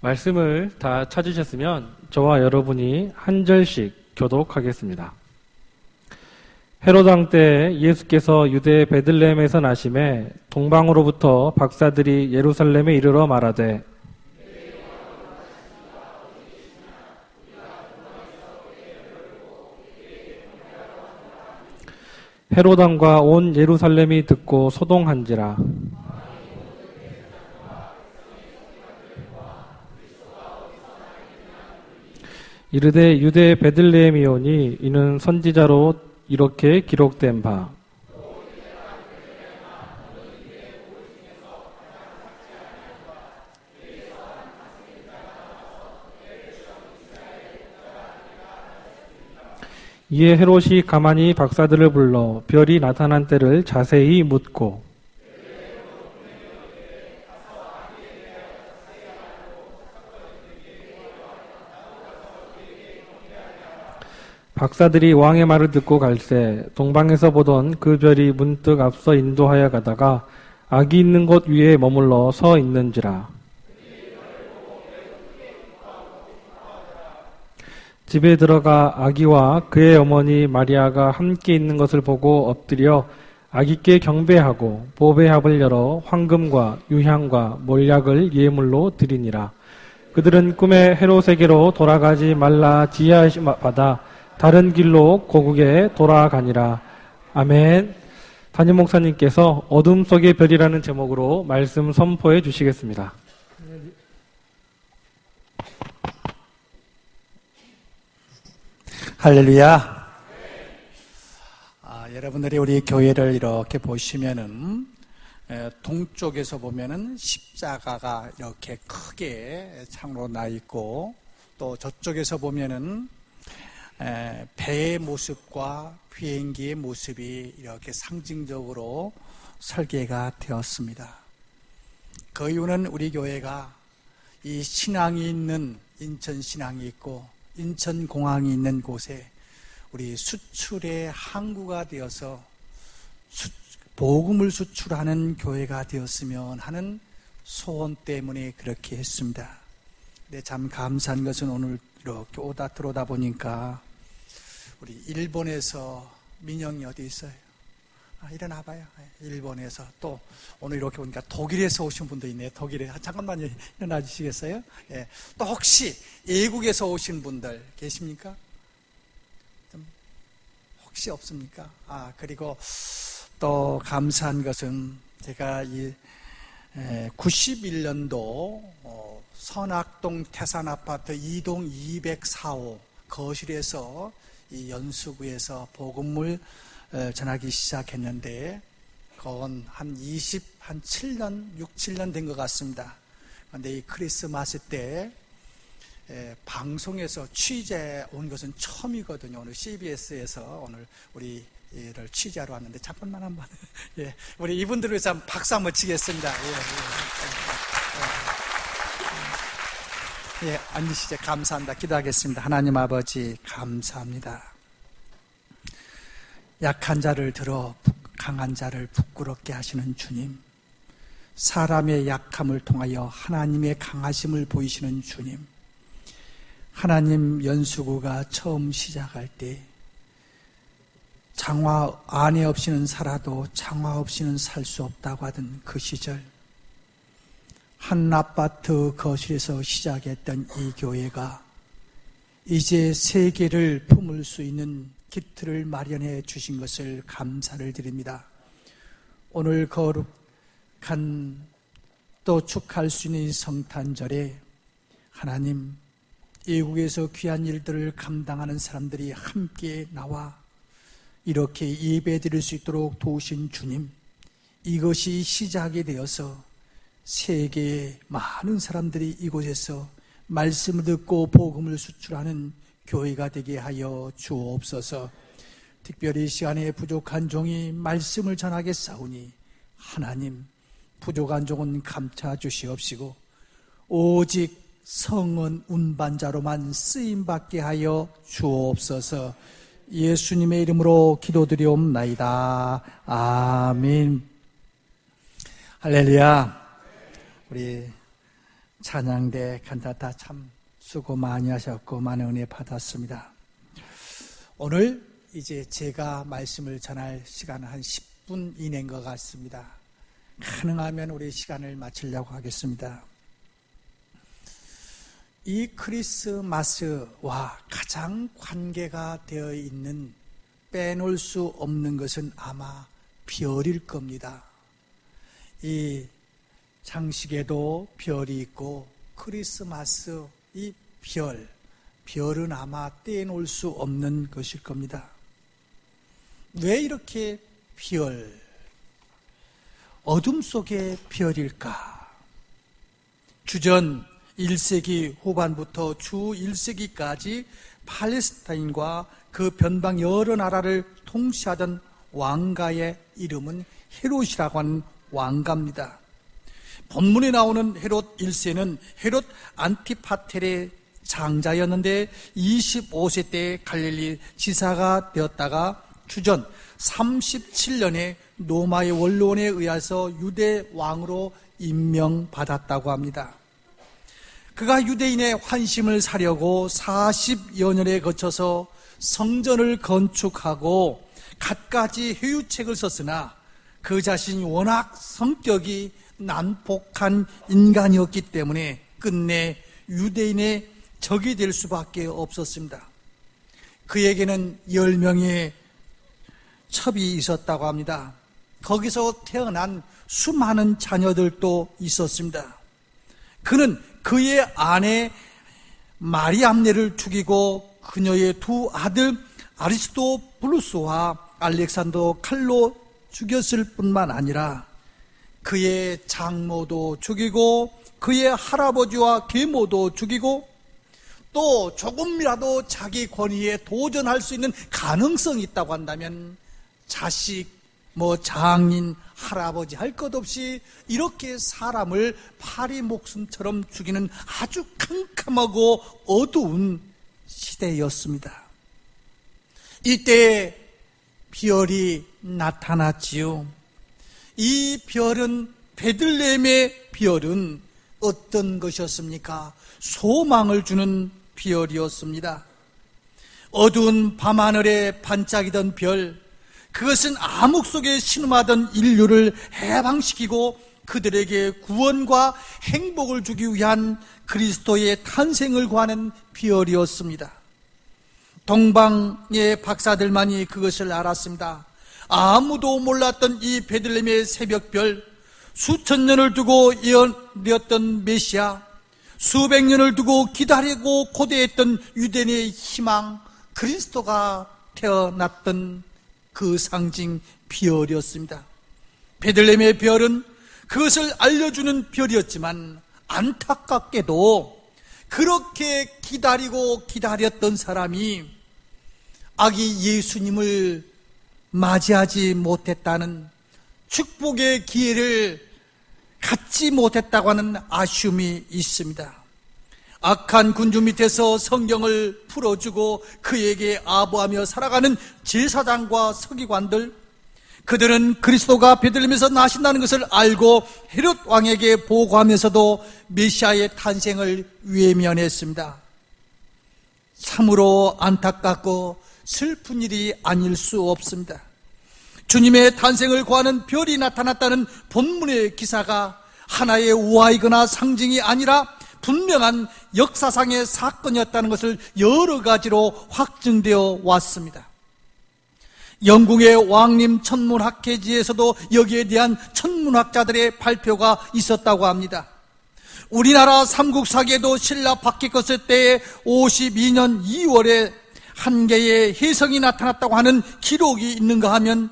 말씀을 다 찾으셨으면 저와 여러분이 한 절씩 교독하겠습니다. 헤롯 왕 때 예수께서 유대 베들레헴에서 나심에 동방으로부터 박사들이 예루살렘에 이르러 말하되 헤롯 왕과 온 예루살렘이 듣고 소동한지라. 이르되 유대 베들레헴이오니 이는 선지자로 이렇게 기록된 바 이에 헤롯이 가만히 박사들을 불러 별이 나타난 때를 자세히 묻고 박사들이 왕의 말을 듣고 갈새 동방에서 보던 그 별이 문득 앞서 인도하여 가다가 아기 있는 곳 위에 머물러 서 있는지라. 집에 들어가 아기와 그의 어머니 마리아가 함께 있는 것을 보고 엎드려 아기께 경배하고 보배합을 열어 황금과 유향과 몰약을 예물로 드리니라. 그들은 꿈에 헤롯에게로 돌아가지 말라 지혜하심 받아 다른 길로 고국에 돌아가니라. 아멘. 담임 목사님께서 어둠 속의 별이라는 제목으로 말씀 선포해 주시겠습니다. 할렐루야. 여러분들이 우리 교회를 이렇게 보시면은 동쪽에서 보면은 십자가가 이렇게 크게 창으로 나 있고 또 저쪽에서 보면은 배의 모습과 비행기의 모습이 이렇게 상징적으로 설계가 되었습니다. 그 이유는 우리 교회가 이 신항이 있는 인천 신항이 있고 인천공항이 있는 곳에 우리 수출의 항구가 되어서 복음을 수출하는 교회가 되었으면 하는 소원 때문에 그렇게 했습니다. 근데 참 감사한 것은 오늘 이렇게 들어오다 보니까 우리 일본에서 민영이 어디 있어요? 일어나봐요. 일본에서 또 오늘 이렇게 보니까 독일에서 오신 분도 있네요. 독일에 잠깐만 일어나 주시겠어요? 예. 또 혹시 외국에서 오신 분들 계십니까? 좀 혹시 없습니까? 그리고 또 감사한 것은 제가 이 91년도 선악동 태산아파트 2동 204호 거실에서 이 연수구에서 복음을 전하기 시작했는데 그건 한 7년, 6, 7년 된 것 같습니다. 그런데 이 크리스마스 때 방송에서 취재 온 것은 처음이거든요. 오늘 CBS에서 오늘 우리를 취재하러 왔는데 잠깐만 한번 예, 우리 이분들을 위해서 박수 한번 치겠습니다. 예, 앉으시죠. 감사합니다. 기도하겠습니다. 하나님 아버지 감사합니다. 약한 자를 들어 강한 자를 부끄럽게 하시는 주님, 사람의 약함을 통하여 하나님의 강하심을 보이시는 주님, 하나님 연수구가 처음 시작할 때 장화 아내 없이는 살아도 장화 없이는 살 수 없다고 하던 그 시절 한 아파트 거실에서 시작했던 이 교회가 이제 세계를 품을 수 있는 기틀을 마련해 주신 것을 감사를 드립니다. 오늘 거룩한 또 축하할 수 있는 성탄절에 하나님 외국에서 귀한 일들을 감당하는 사람들이 함께 나와 이렇게 예배드릴 수 있도록 도우신 주님, 이것이 시작이 되어서 세계의 많은 사람들이 이곳에서 말씀을 듣고 복음을 수출하는 교회가 되게 하여 주옵소서. 특별히 이 시간에 부족한 종이 말씀을 전하겠사오니 하나님 부족한 종은 감차 주시옵시고 오직 성은 운반자로만 쓰임받게 하여 주옵소서. 예수님의 이름으로 기도드리옵나이다. 아멘. 할렐루야. 우리 찬양대 칸타타 참 수고 많이 하셨고 많은 은혜 받았습니다. 오늘 이제 제가 말씀을 전할 시간은 한 10분 이내인 것 같습니다. 가능하면 우리 시간을 마치려고 하겠습니다. 이 크리스마스와 가장 관계가 되어 있는 빼놓을 수 없는 것은 아마 별일 겁니다. 이 장식에도 별이 있고 크리스마스 이 별은 아마 떼놓을 수 없는 것일 겁니다. 왜 이렇게 어둠 속의 별일까? 주전 1세기 후반부터 주 1세기까지 팔레스타인과 그 변방 여러 나라를 통치하던 왕가의 이름은 헤롯이라고 하는 왕가입니다. 본문에 나오는 헤롯 1세는 헤롯 안티파텔의 장자였는데 25세 때 갈릴리 지사가 되었다가 주전 37년에 로마의 원로원에 의해서 유대 왕으로 임명받았다고 합니다. 그가 유대인의 환심을 사려고 40여 년에 거쳐서 성전을 건축하고 갖가지 회유책을 썼으나 그 자신이 워낙 성격이 난폭한 인간이었기 때문에 끝내 유대인의 적이 될 수밖에 없었습니다. 그에게는 10명의 첩이 있었다고 합니다. 거기서 태어난 수많은 자녀들도 있었습니다. 그는 그의 아내 마리암네를 죽이고 그녀의 두 아들 아리스토블루스와 알렉산더 칼로 죽였을 뿐만 아니라 그의 장모도 죽이고 그의 할아버지와 계모도 죽이고 또 조금이라도 자기 권위에 도전할 수 있는 가능성이 있다고 한다면 자식, 장인, 할아버지 할 것 없이 이렇게 사람을 파리 목숨처럼 죽이는 아주 캄캄하고 어두운 시대였습니다. 이때 별이 나타났지요. 이 별은 베들레헴의 별은 어떤 것이었습니까? 소망을 주는 별이었습니다. 어두운 밤하늘에 반짝이던 별, 그것은 암흑 속에 신음하던 인류를 해방시키고 그들에게 구원과 행복을 주기 위한 그리스도의 탄생을 구하는 별이었습니다. 동방의 박사들만이 그것을 알았습니다. 아무도 몰랐던 이 베들레헴의 새벽별, 수천 년을 두고 예언되었던 메시아, 수백 년을 두고 기다리고 고대했던 유대인의 희망, 그리스도가 태어났던 그 상징 별이었습니다. 베들레헴의 별은 그것을 알려주는 별이었지만 안타깝게도 그렇게 기다리고 기다렸던 사람이 아기 예수님을 맞이하지 못했다는, 축복의 기회를 갖지 못했다고 하는 아쉬움이 있습니다. 악한 군주 밑에서 성경을 풀어주고 그에게 아부하며 살아가는 제사장과 서기관들, 그들은 그리스도가 베들레헴에서 나신다는 것을 알고 헤롯 왕에게 보고하면서도 메시아의 탄생을 외면했습니다. 참으로 안타깝고 슬픈 일이 아닐 수 없습니다. 주님의 탄생을 구하는 별이 나타났다는 본문의 기사가 하나의 우화이거나 상징이 아니라 분명한 역사상의 사건이었다는 것을 여러 가지로 확증되어 왔습니다. 영국의 왕림 천문학회지에서도 여기에 대한 천문학자들의 발표가 있었다고 합니다. 우리나라 삼국사기에도 신라 박희거스 때에 52년 2월에 한 개의 혜성이 나타났다고 하는 기록이 있는가 하면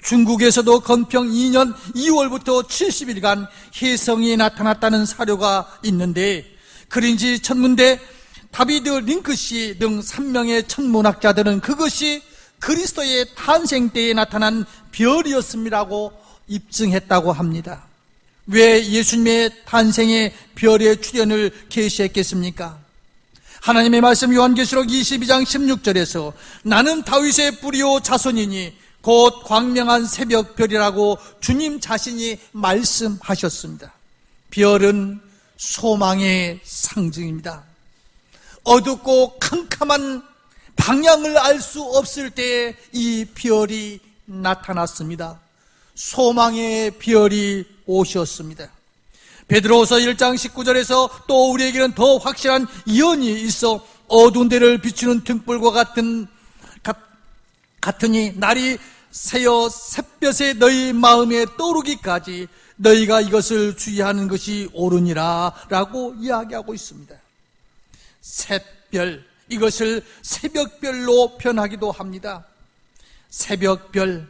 중국에서도 건평 2년 2월부터 70일간 혜성이 나타났다는 사료가 있는데, 그린지 천문대 다비드 링크씨 등 3명의 천문학자들은 그것이 그리스도의 탄생 때에 나타난 별이었음이라고 입증했다고 합니다. 왜 예수님의 탄생의 별의 출현을 계시했겠습니까? 하나님의 말씀 요한계시록 22장 16절에서 나는 다윗의 뿌리요 자손이니 곧 광명한 새벽별이라고 주님 자신이 말씀하셨습니다. 별은 소망의 상징입니다. 어둡고 캄캄한 방향을 알 수 없을 때 이 별이 나타났습니다. 소망의 별이 오셨습니다. 베드로후서 1장 19절에서 또 우리에게는 더 확실한 예언이 있어 어두운 데를 비추는 등불과 같으니 날이 새어 샛볕에 너희 마음에 떠오르기까지 너희가 이것을 주의하는 것이 옳으니라 라고 이야기하고 있습니다. 샛별, 이것을 새벽별로 표현하기도 합니다. 새벽별,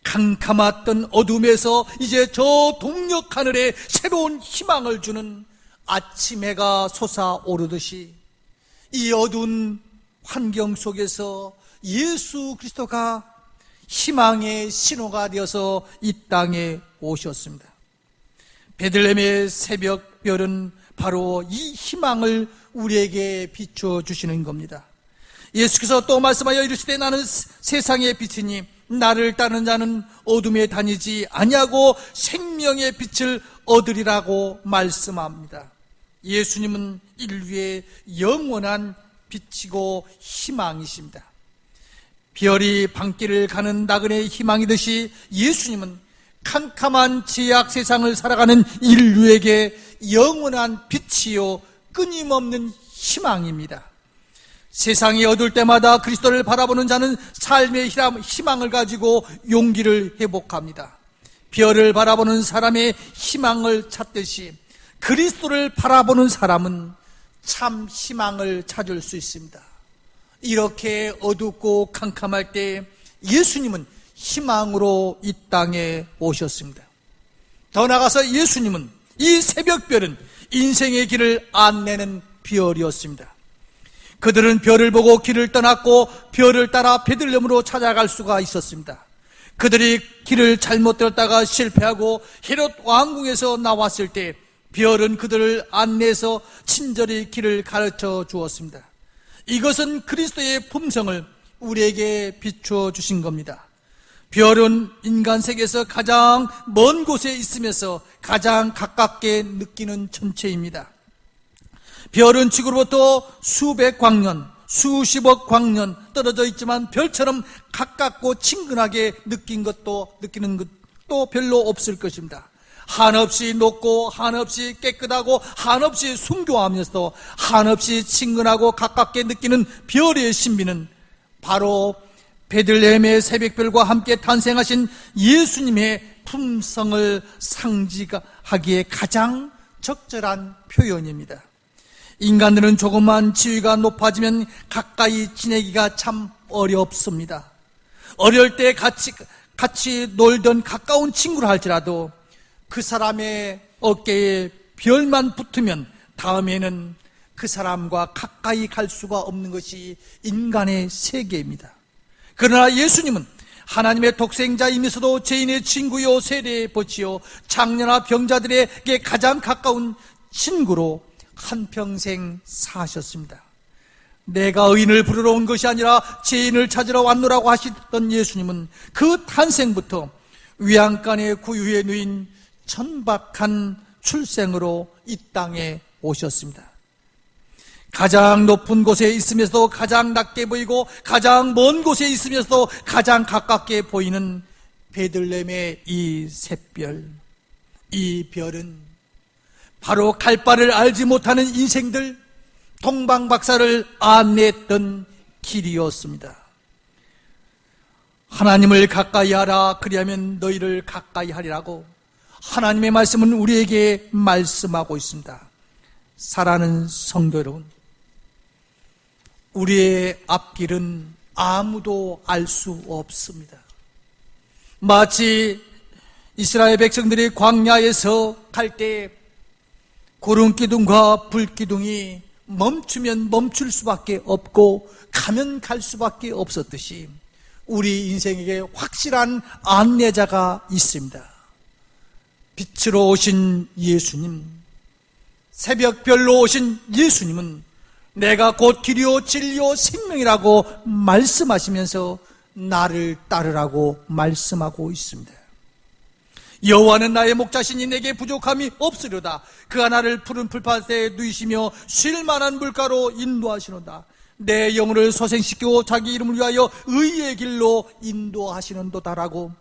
캄캄했던 어둠에서 이제 저 동력 하늘에 새로운 희망을 주는 아침 해가 솟아오르듯이 이 어두운 환경 속에서 예수 그리스도가 희망의 신호가 되어서 이 땅에 오셨습니다. 베들레헴의 새벽별은 바로 이 희망을 우리에게 비춰주시는 겁니다. 예수께서 또 말씀하여 이르시되 나는 세상의 빛이니 나를 따르는 자는 어둠에 다니지 아니하고 생명의 빛을 얻으리라고 말씀합니다. 예수님은 인류의 영원한 빛이고 희망이십니다. 별이 밤길을 가는 나그네의 희망이듯이 예수님은 캄캄한 죄악 세상을 살아가는 인류에게 영원한 빛이요 끊임없는 희망입니다. 세상이 어두울 때마다 그리스도를 바라보는 자는 삶의 희망을 가지고 용기를 회복합니다. 별을 바라보는 사람의 희망을 찾듯이 그리스도를 바라보는 사람은 참 희망을 찾을 수 있습니다. 이렇게 어둡고 캄캄할 때 예수님은 희망으로 이 땅에 오셨습니다. 더 나아가서 예수님은 이 새벽별은 인생의 길을 안내는 별이었습니다. 그들은 별을 보고 길을 떠났고 별을 따라 베들레헴으로 찾아갈 수가 있었습니다. 그들이 길을 잘못 들었다가 실패하고 헤롯 왕궁에서 나왔을 때 별은 그들을 안내해서 친절히 길을 가르쳐 주었습니다. 이것은 그리스도의 품성을 우리에게 비추어 주신 겁니다. 별은 인간 세계에서 가장 먼 곳에 있으면서 가장 가깝게 느끼는 천체입니다. 별은 지구로부터 수백 광년, 수십억 광년 떨어져 있지만 별처럼 가깝고 친근하게 느끼는 것도 별로 없을 것입니다. 한없이 높고 한없이 깨끗하고 한없이 순교하면서도 한없이 친근하고 가깝게 느끼는 별의 신비는 바로 베들레헴의 새벽별과 함께 탄생하신 예수님의 품성을 상징하기에 가장 적절한 표현입니다. 인간들은 조금만 지위가 높아지면 가까이 지내기가 참 어렵습니다. 어릴 때 같이 놀던 가까운 친구를 할지라도 그 사람의 어깨에 별만 붙으면 다음에는 그 사람과 가까이 갈 수가 없는 것이 인간의 세계입니다. 그러나 예수님은 하나님의 독생자이면서도 죄인의 친구요 세례의 벗이요 장년아 병자들에게 가장 가까운 친구로 한평생 사셨습니다. 내가 의인을 부르러 온 것이 아니라 죄인을 찾으러 왔노라고 하시던 예수님은 그 탄생부터 위안간의 구유에 누인 천박한 출생으로 이 땅에 오셨습니다. 가장 높은 곳에 있으면서도 가장 낮게 보이고 가장 먼 곳에 있으면서도 가장 가깝게 보이는 베들레헴의 이 샛별, 이 별은 바로 갈 바를 알지 못하는 인생들, 동방박사를 안내했던 길이었습니다. 하나님을 가까이 하라, 그리하면 너희를 가까이 하리라고 하나님의 말씀은 우리에게 말씀하고 있습니다. 사랑하는 성도 여러분, 우리의 앞길은 아무도 알 수 없습니다. 마치 이스라엘 백성들이 광야에서 갈 때 구름기둥과 불기둥이 멈추면 멈출 수밖에 없고 가면 갈 수밖에 없었듯이 우리 인생에게 확실한 안내자가 있습니다. 빛으로 오신 예수님, 새벽별로 오신 예수님은 내가 곧 길이요 진리요 생명이라고 말씀하시면서 나를 따르라고 말씀하고 있습니다. 여호와는 나의 목자시니 내게 부족함이 없으려다. 그가 나를 푸른 풀밭에 누이시며 쉴 만한 물가로 인도하시노다. 내 영혼을 소생시키고 자기 이름을 위하여 의의 길로 인도하시는도다라고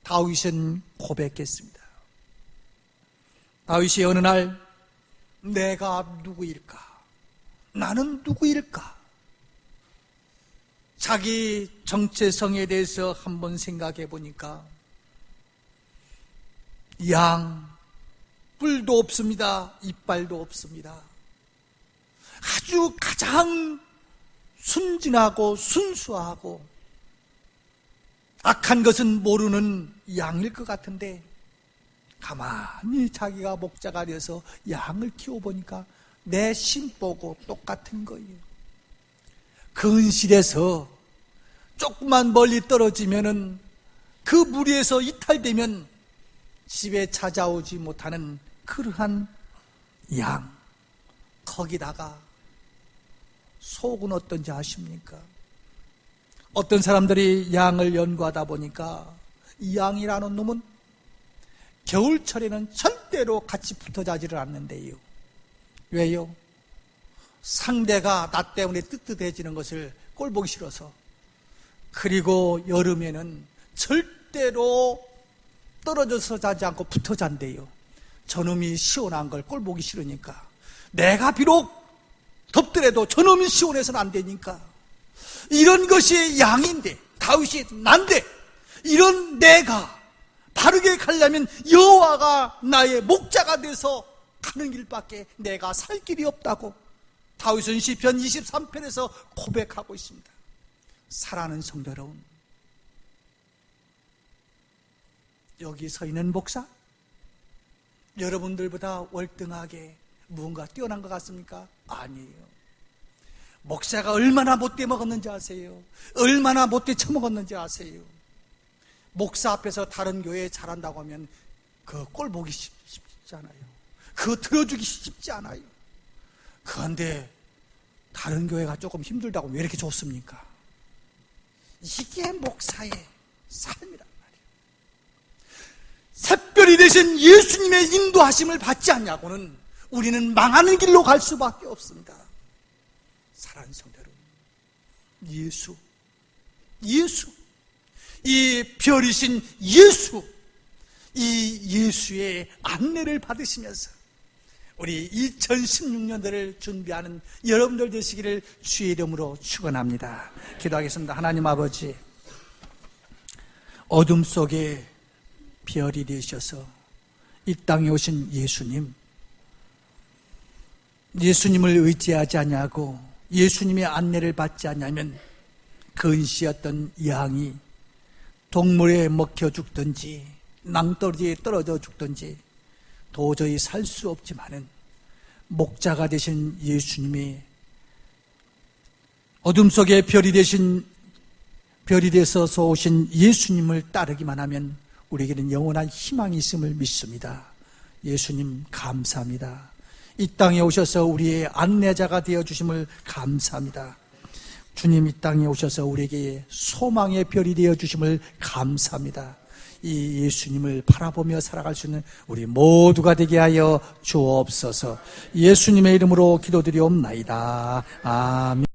다윗은 고백했습니다. 다윗이 어느 날 내가 누구일까? 나는 누구일까? 자기 정체성에 대해서 한번 생각해 보니까 뿔도 없습니다. 이빨도 없습니다. 아주 가장 순진하고 순수하고 악한 것은 모르는 양일 것 같은데 가만히 자기가 목자가 되어서 양을 키워보니까 내 심보고 똑같은 거예요. 근실에서 조금만 멀리 떨어지면은 그 무리에서 이탈되면 집에 찾아오지 못하는 그러한 양. 거기다가 속은 어떤지 아십니까? 어떤 사람들이 양을 연구하다 보니까 이 양이라는 놈은 겨울철에는 절대로 같이 붙어 자지를 않는데요. 왜요? 상대가 나 때문에 뜨뜻해지는 것을 꼴보기 싫어서. 그리고 여름에는 절대로 떨어져서 자지 않고 붙어 잔대요. 저놈이 시원한 걸 꼴보기 싫으니까. 내가 비록 덥더라도 저놈이 시원해서는 안 되니까. 이런 것이 양인데, 다윗이 난데, 이런 내가 바르게 가려면 여호와가 나의 목자가 돼서 가는 길밖에 내가 살 길이 없다고 다윗은 시편 23편에서 고백하고 있습니다. 사랑하는 성도 여러분, 여기 서 있는 목사, 여러분들보다 월등하게 무언가 뛰어난 것 같습니까? 아니에요. 목사가 얼마나 못돼 먹었는지 아세요? 얼마나 못돼 처먹었는지 아세요? 목사 앞에서 다른 교회 잘한다고 하면 그 꼴 보기 쉽지 않아요. 그거 들어주기 쉽지 않아요. 그런데 다른 교회가 조금 힘들다고 왜 이렇게 좋습니까? 이게 목사의 삶이란 말이에요. 샛별이 되신 예수님의 인도하심을 받지 않냐고는 우리는 망하는 길로 갈 수밖에 없습니다. 사랑하는 성도 여러분, 예수, 이 별이신 예수, 이 예수의 안내를 받으시면서 우리 2016년도를 준비하는 여러분들 되시기를 주의 이름으로 축원합니다. 기도하겠습니다. 하나님 아버지, 어둠 속에 별이 되셔서 이 땅에 오신 예수님을 의지하지 않냐고, 예수님의 안내를 받지 않냐면 근시였던 양이 동물에 먹혀 죽든지 낭떠러지에 떨어져 죽든지 도저히 살 수 없지만은 목자가 되신 예수님이 어둠 속에 별이 되셔서 오신 예수님을 따르기만 하면 우리에게는 영원한 희망이 있음을 믿습니다. 예수님 감사합니다. 이 땅에 오셔서 우리의 안내자가 되어주심을 감사합니다. 주님, 이 땅에 오셔서 우리에게 소망의 별이 되어주심을 감사합니다. 이 예수님을 바라보며 살아갈 수 있는 우리 모두가 되게 하여 주옵소서. 예수님의 이름으로 기도드리옵나이다. 아멘.